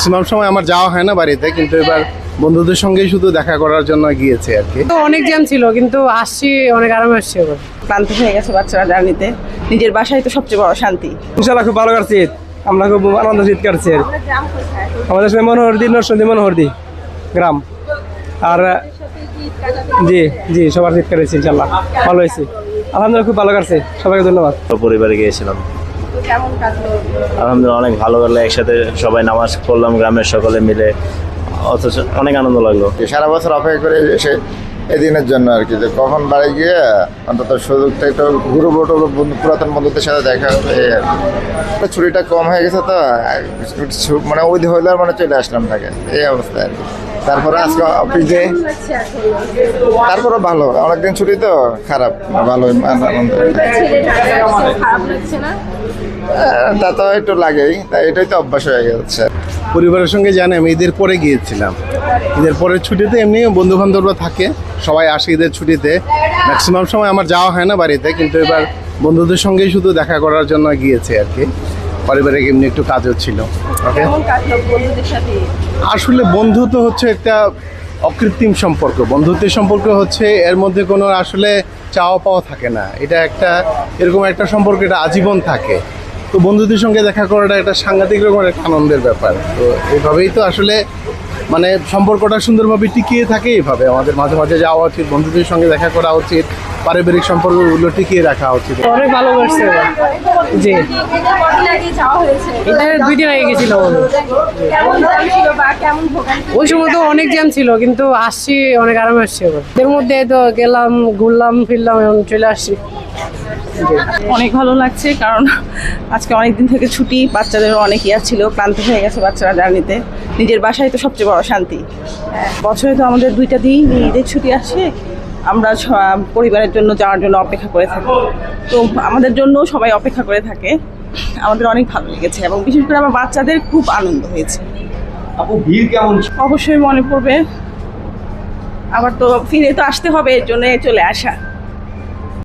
Maximum সময় আমার যাওয়া হয় না বাড়িতে, কিন্তু এবার বন্ধুদের সঙ্গেই শুধু দেখা করার জন্য গিয়েছে আর কি। তো অনেক জ্যাম ছিল, কিন্তু আসছি অনেক আরামে আসছি। এবার ক্লান্ত হয়ে গেছে বাচ্চারা জার্নিতে, নিজের বাসায় তো সবচেয়ে বড় শান্তি। ইনশাল্লাহ খুব ভালো কাটছে ঈদ, আমরা খুব আনন্দ শীত কাটছে। আমাদের সাথে মনোহরদি, নরসিংদী মনোহরদি গ্রাম। আর জি জি সবার শীত কাটেছে, ইনশাল্লাহ ভালো হয়েছে, আলহামদুলিল্লাহ খুব ভালো কাটছে। সবাইকে ধন্যবাদ। পরিবারে গিয়েছিলাম, কেমন কাটলো? আলহামদুলিল্লাহ অনেক ভালো লাগলো, একসাথে সবাই নামাজ পড়লাম গ্রামের সকলে মিলে, অথচ অনেক আনন্দ লাগলো। সারা বছর অপেক্ষা করে এসে এদিনের জন্য আর কি, যে কখন বাড়ি গিয়ে অন্তত সুযোগটা একটু ঘুরবো টুরবো, পুরাতন বন্ধুদের সাথে দেখা হবে। ছুটিটা কম হয়ে গেছে তো মানে ওই হইলে আর মানে চলে আসলাম থাকে, এই অবস্থা আর কি। তারপরে আজকে অফিসে, তারপরে ভালো, অনেকদিন ছুটি তো খারাপ ভালো আনন্দ। তা তো একটু লাগেই, তাই এটাই তো অভ্যাস হয়ে গেছে। পরিবারের সঙ্গে জানি আমি ঈদের পরে গিয়েছিলাম। ঈদের পরের ছুটিতে এমনি বন্ধু বান্ধবরা থাকে, সবাই আসে ঈদের ছুটিতে। ম্যাক্সিমাম সময় আমার যাওয়া হয় না বাড়িতে, কিন্তু এবার বন্ধুদের সঙ্গেই শুধু দেখা করার জন্য গিয়েছে আর কি। পারিবারিক এমনি একটু কাজও ছিল। ওকে, আসলে বন্ধু তো হচ্ছে একটা অকৃত্রিম সম্পর্ক। বন্ধুত্বের সম্পর্ক হচ্ছে এর মধ্যে কোনো আসলে চাওয়া পাওয়া থাকে না। এটা একটা এরকম একটা সম্পর্ক, এটা আজীবন থাকে। তো বন্ধুদের সঙ্গে দেখা করাটা একটা সাংঘাতিক রকমের একটা আনন্দের ব্যাপার। তো এইভাবেই তো আসলে মানে সম্পর্কটা সুন্দরভাবে টিকিয়ে থাকে। এইভাবে আমাদের মাঝে মাঝে যাওয়া উচিত, বন্ধুদের সঙ্গে দেখা করা উচিত, পারিবারিক সম্পর্কগুলো টিকিয়ে রাখা উচিত। অনেক ভালো করছে। জি, এটা 2 দিন আগে গেছিলাম আমি। ওই সময় তো অনেক জ্যাম ছিল, কিন্তু আসছি অনেক আরামে আসছি। এবার এর মধ্যে তো গেলাম, ঘুরলাম ফিরলাম, এখন চলে আসছি। অনেক ভালো লাগছে, কারণ আজকে অনেক দিন থেকে ছুটি, বাচ্চাদেরও অনেক ইয়া ছিল, ক্লান্ত হয়ে গেছে বাচ্চারা জার্নিতে, নিজের বাসায় তো সবচেয়ে বড় শান্তি। বছরে তো আমাদের 2টা দিন ঈদের ছুটি আসে, আমরা পরিবারের জন্য যাওয়ার জন্য অপেক্ষা করে থাকি। তো আমাদের জন্য সবাই অপেক্ষা করে থাকে, আমাদের অনেক ভালো লেগেছে, এবং বিশেষ করে আমার বাচ্চাদের খুব আনন্দ হয়েছে। আপু ভিড় কেমন? অবশ্যই মনে পড়বে, আবার তো ফিরে তো আসতে হবে, এর জন্য চলে আসা।